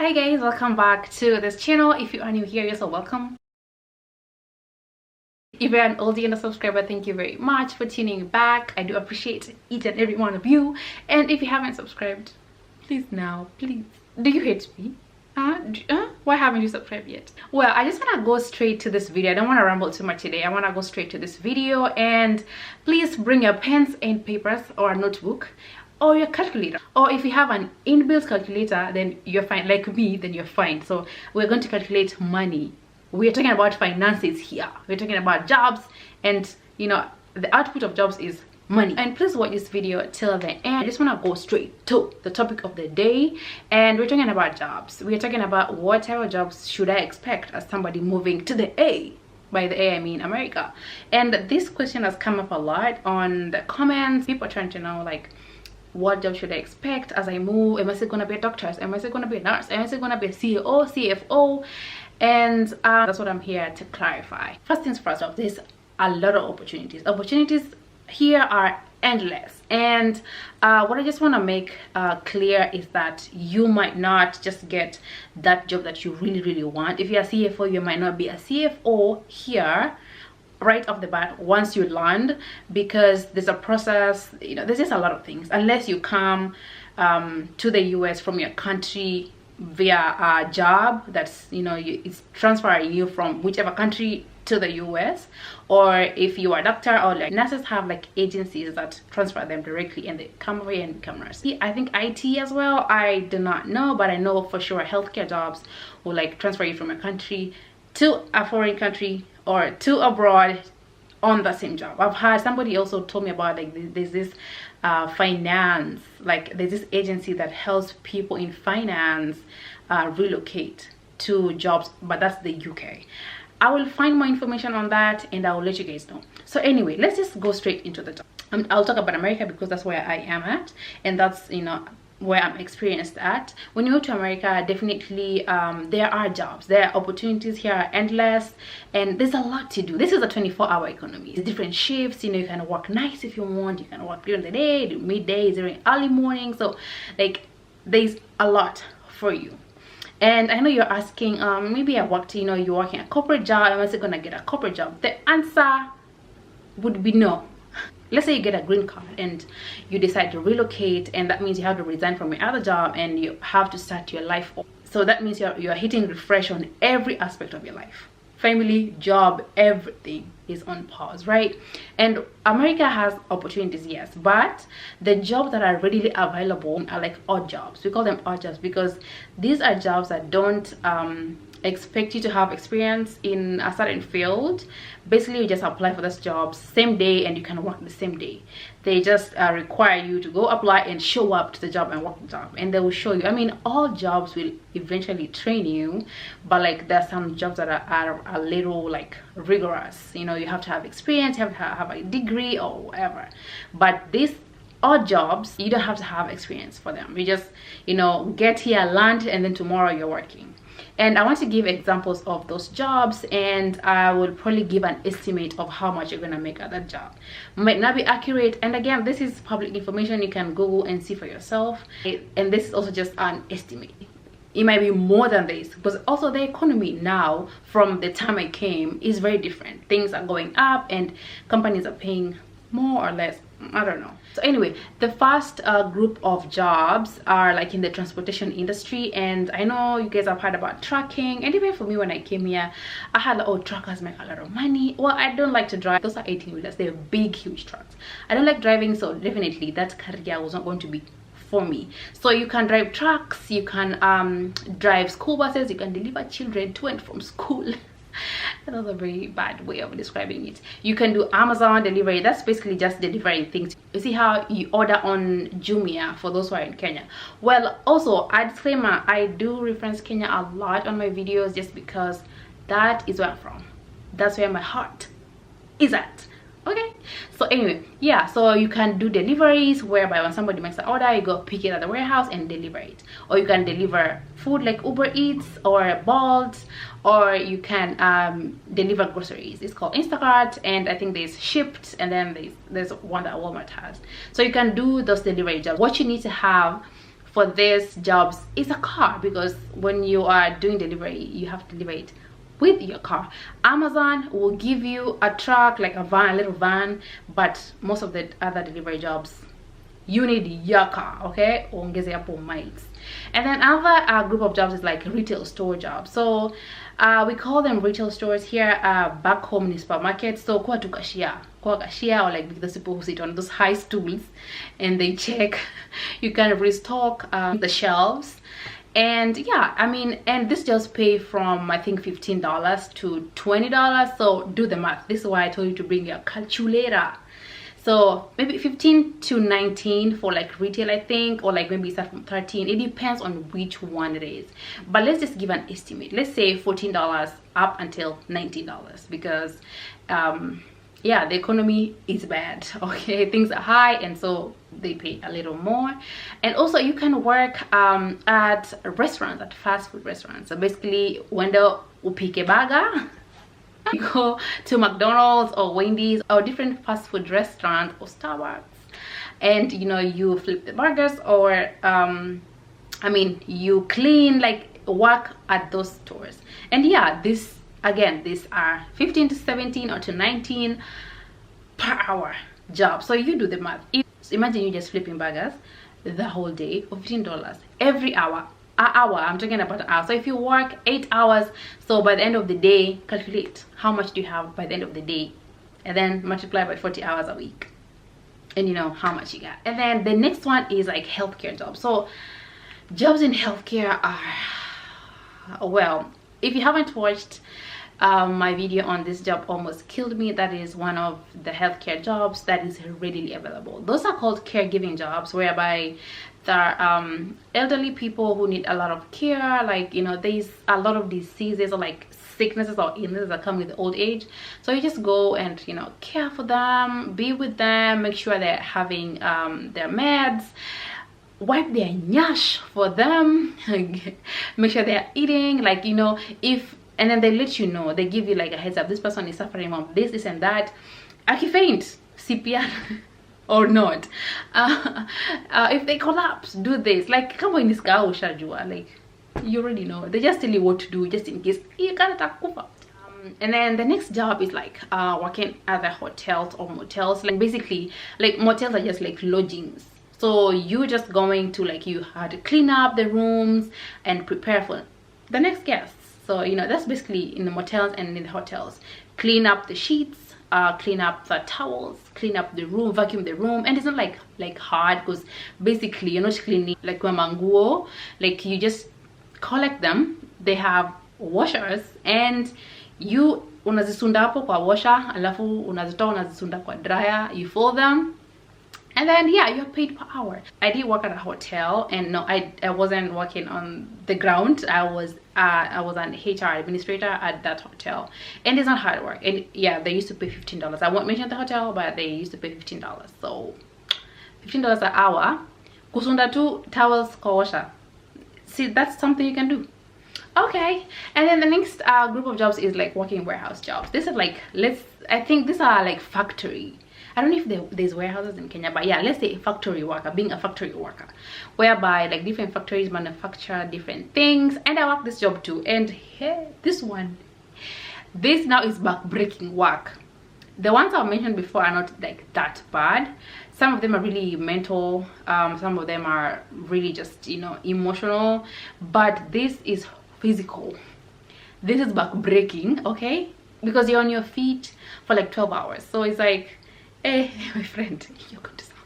Hi guys, welcome back to this channel. If you are new here, you're so welcome. If you're an oldie and a subscriber, thank you very much for tuning back. I do appreciate each and every one of you. And if you haven't subscribed, please now, please. Do you hate me? Why haven't you subscribed yet? Well, I just want to go straight to this video. I don't want to ramble too much today. I want to go straight to this video, and please bring your pens and papers or a notebook or your calculator, or if you have an inbuilt calculator, then you're fine. Like me, then you're fine. So we're going to calculate money. We're talking about finances here. We're talking about jobs, and you know, the output of jobs is money. And please watch this video till the end. I just want to go straight to the topic of the day, and we're talking about jobs. We're talking about what type of jobs should I expect as somebody moving to the A. By the A, I mean America. And this question has come up a lot on the comments. People are trying to know, like, what job should I expect as I move? Am I still gonna be a doctor? Am I still gonna be a nurse? Am I still gonna be a CEO, CFO? And that's what I'm here to clarify. First things first, there's a lot of opportunities. Opportunities here are endless, and what I just want to make clear is that you might not just get that job that you really want. If you're a CFO, you might not be a CFO here right off the bat once you land, because there's a process. You know, there's just a lot of things. Unless you come to the US from your country via a job that's, you know, it's transferring you from whichever country to the US, or if you are a doctor, or like nurses have like agencies that transfer them directly and they come over here and become nurses. I think IT as well, I do not know, but I know for sure healthcare jobs will like transfer you from a country to a foreign country or to abroad on the same job. I've had somebody also told me about, like, there's this finance, like there's this agency that helps people in finance relocate to jobs, but that's the UK. I will find more information on that and I will let you guys know. So anyway, let's just go straight into the job. I'll talk about America because that's where I am at, and that's, you know, where I'm experienced at. When you go to America, definitely there are jobs, there are opportunities here are endless, and there's a lot to do. This is a 24-hour economy. It's different shifts, you know, you can work nights if you want, you can work during the day, midday, during early morning. So like there's a lot for you. And I know you're asking, maybe I worked, you know, you're working a corporate job, am I still gonna get a corporate job? The answer would be no. Let's say you get a green card and you decide to relocate, and that means you have to resign from your other job and you have to start your life over. So that means you're hitting refresh on every aspect of your life. Family, job, everything is on pause, right? And America has opportunities, yes, but the jobs that are readily available are like odd jobs. We call them odd jobs because these are jobs that don't expect you to have experience in a certain field. Basically, you just apply for this job same day and you can work the same day. They just require you to go apply and show up to the job and work the job, and they will show you. I mean, all jobs will eventually train you, but like there are some jobs that are a little like rigorous. You know, you have to have experience, you have to have a degree or whatever. But these odd jobs, you don't have to have experience for them. You just, you know, get here, land, and then tomorrow you're working. And I want to give examples of those jobs, and I will probably give an estimate of how much you're gonna make at that job. Might not be accurate, and again, this is public information. You can Google and see for yourself, and this is also just an estimate. It might be more than this, because also the economy now from the time I came is very different. Things are going up and companies are paying more or less, I don't know. So anyway, the first group of jobs are like in the transportation industry, and I know you guys have heard about trucking, and even for me when I came here, I had like, oh, truckers make a lot of money. Well, I don't like to drive. Those are 18-wheelers. They're big, huge trucks. I don't like driving, so definitely that career was not going to be for me. So you can drive trucks, you can drive school buses, you can deliver children to and from school. That's a very bad way of describing it. You can do Amazon delivery. That's basically just delivering things. You see how you order on Jumia for those who are in Kenya. Well, also a disclaimer, I do reference Kenya a lot on my videos just because that is where I'm from. That's where my heart is at. Okay, so anyway, yeah, so you can do deliveries whereby when somebody makes an order, you go pick it at the warehouse and deliver it, or you can deliver food like Uber Eats or Bolt, or you can deliver groceries. It's called Instacart, and I think there's Shipped, and then there's one that Walmart has. So you can do those delivery jobs. What you need to have for these jobs is a car, because when you are doing delivery, you have to deliver it with your car. Amazon will give you a truck, like a van, a little van, but most of the other delivery jobs, you need your car, okay? Ongeze hapo miles. And then another group of jobs is like retail store jobs. So we call them retail stores here. Back home in supermarkets. So kwa cashier, or like those people who sit on those high stools and they check, you kind of restock the shelves. And yeah, I mean, and this just pay from I think $15 to $20. So do the math. This is why I told you to bring your calculator. So maybe 15 to 19 for like retail, I think, or like maybe start from 13. It depends on which one it is, but let's just give an estimate. Let's say $14 up until $19, because yeah, the economy is bad, okay? Things are high, and so they pay a little more. And also you can work at restaurants, at fast food restaurants. So basically, when the upike burger, you go to McDonald's or Wendy's or different fast food restaurants or Starbucks, and you know, you flip the burgers, or I mean, you clean, like work at those stores. And yeah, this again, these are 15 to 17 or to 19 per hour job. So you do the math. Imagine you just flipping burgers the whole day for $15 every hour. I'm talking about an hour. So if you work 8 hours, so by the end of the day, calculate how much do you have by the end of the day, and then multiply by 40 hours a week, and you know how much you got. And then the next one is like healthcare jobs. So jobs in healthcare are, well, if you haven't watched my video on This Job Almost Killed Me, that is one of the healthcare jobs that is readily available. Those are called caregiving jobs, whereby there are elderly people who need a lot of care, like, you know, there's a lot of diseases or like sicknesses or illnesses that come with old age. So you just go and, you know, care for them, be with them, make sure they're having their meds, wipe their nyash for them, make sure they're eating, like, you know, if, and then they let you know, they give you like a heads up, this person is suffering from this and that. Akifaint, CPR or not. If they collapse, do this. Like, come on, this guy like, you already know. They just tell you what to do, just in case you can't kufa. And then the next job is like working at the hotels or motels. Like basically, like motels are just like lodgings. So you're just going to, like, you had to clean up the rooms and prepare for the next guests. So, you know, that's basically in the motels and in the hotels. Clean up the sheets, clean up the towels, clean up the room, vacuum the room. And it's not like hard, because basically you're not cleaning like manguo. Like, you just collect them. They have washers, and you unazisunda hapo kwa washer, alafu unazitoa unazisunda kwa dryer, you fold them. And then yeah, you're paid per hour. I did work at a hotel, and no, I wasn't working on the ground. I was an HR administrator at that hotel, and it's not hard work. And yeah, they used to pay $15. I won't mention the hotel, but they used to pay $15. So $15 an hour. Kusunda tu towels kwa washer. See, that's something you can do. Okay, and then the next group of jobs is like working warehouse jobs. This is like, I think these are like factory. I don't know if there's warehouses in Kenya, but yeah, let's say a factory worker, being a factory worker, whereby like different factories manufacture different things. And I work this job too, and hey, this now is back-breaking work. The ones I mentioned before are not like that bad. Some of them are really mental, some of them are really just, you know, emotional, but this is physical. This is back-breaking, okay, because you're on your feet for like 12 hours. So it's like, hey, my friend, you're going to suffer.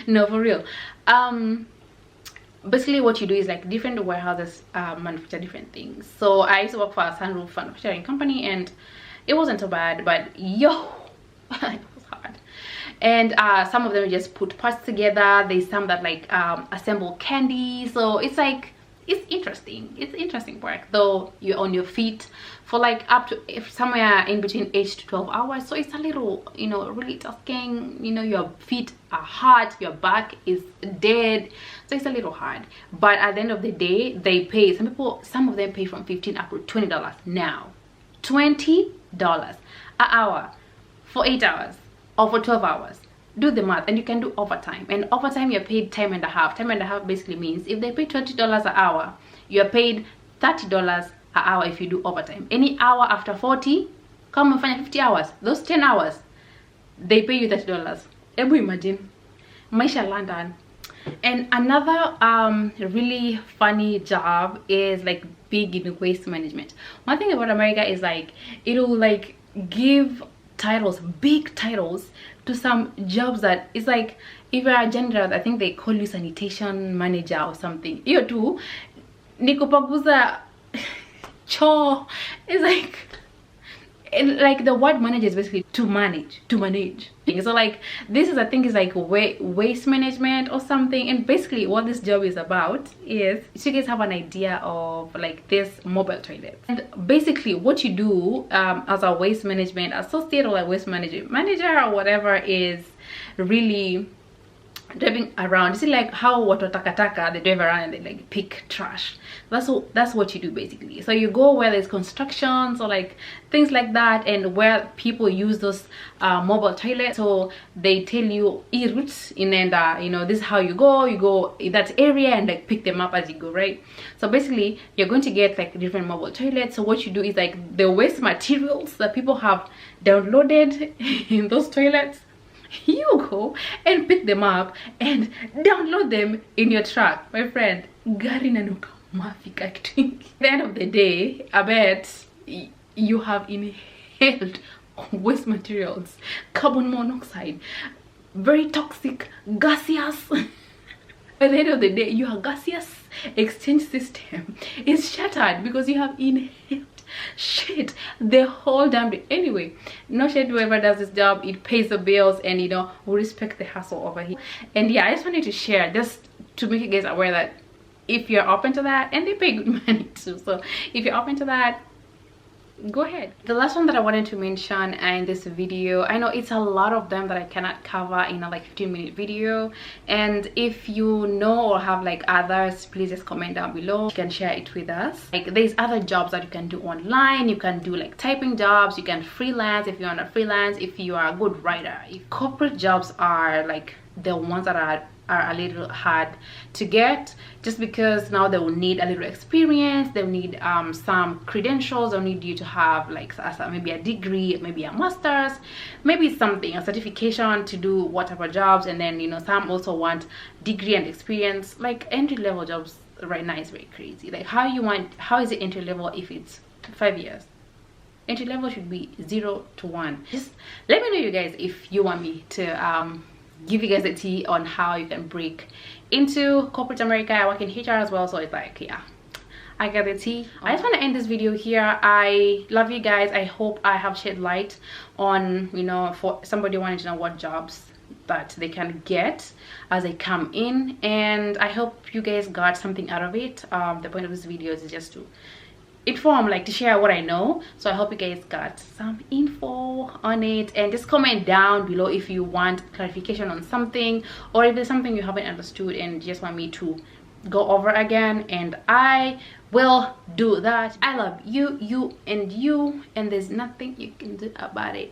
No, for real. Basically what you do is like different warehouses manufacture different things. So I used to work for a sunroof manufacturing company, and it wasn't so bad, but yo, it was hard. And some of them just put parts together. There's some that like assemble candy. So it's like, it's interesting work, though you're on your feet for like up to somewhere in between 8 to 12 hours. So it's a little, you know, really tasking. You know, your feet are hot, your back is dead, so it's a little hard. But at the end of the day, they pay, some of them pay from $15 up to $20 now. $20 an hour for 8 hours or for 12 hours. do the math, and you can do overtime. And overtime, you're paid time and a half. Time and a half basically means if they pay $20 an hour, you're paid $30 an hour if you do overtime. Any hour after 40, come and find 50 hours. Those 10 hours, they pay you $30. Ebu imagine. Maisha London. And another really funny job is like big in waste management. One thing about America is like it'll like give titles, big titles, to some jobs that it's like, if you're a janitor, I think they call you sanitation manager or something. You too, nikupaguza chore. It's like the word manager is basically to manage. So like this is, I think, is like waste management or something. And basically what this job is about is, so you guys have an idea of like this mobile toilet, and basically what you do as a waste management associate or like waste manager or whatever is really driving around. You see like how watu takataka, they drive around and they like pick trash. That's what you do basically. So you go where there's constructions or like things like that, and where people use those mobile toilets. So they tell you e-routes in, and you know, this is how you go in that area and like pick them up as you go, right? So basically you're going to get like different mobile toilets. So what you do is like the waste materials that people have downloaded in those toilets, you go and pick them up and download them in your truck, my friend. Gari nanuka mafika. At the end of the day, I bet you have inhaled waste materials, carbon monoxide, very toxic, gaseous. At the end of the day, your gaseous exchange system is shattered because you have inhaled shit the whole damn day. Anyway, no shit, whoever does this job, it pays the bills, and you know, we respect the hustle over here. And yeah, I just wanted to share, just to make you guys aware that if you're open to that, and they pay good money too, so if you're open to that, go ahead. The last one that I wanted to mention in this video, I know it's a lot of them that I cannot cover in a like 15-minute video, and if you know or have like others, please just comment down below. You can share it with us. Like there's other jobs that you can do online. You can do like typing jobs, you can freelance if you want to freelance, if you are a good writer. If corporate jobs are like the ones that are a little hard to get, just because now they will need a little experience, they'll need some credentials, they'll need you to have like maybe a degree, maybe a master's, maybe something, a certification to do whatever jobs. And then, you know, some also want degree and experience. Like entry-level jobs right now is very crazy. Like how is it entry-level if it's 5 years? Entry level should be 0 to 1. Just let me know, you guys, if you want me to give you guys a tea on how you can break into corporate America. I work in HR as well, so it's like, yeah, I got the tea. I just want to end this video here. I love you guys. I hope I have shed light on, you know, for somebody wanting to know what jobs that they can get as they come in, and I hope you guys got something out of it. The point of this video is just to inform, like to share what I know. So I hope you guys got some info on it, and just comment down below if you want clarification on something, or if there's something you haven't understood and just want me to go over again, and I will do that. I love you, and there's nothing you can do about it.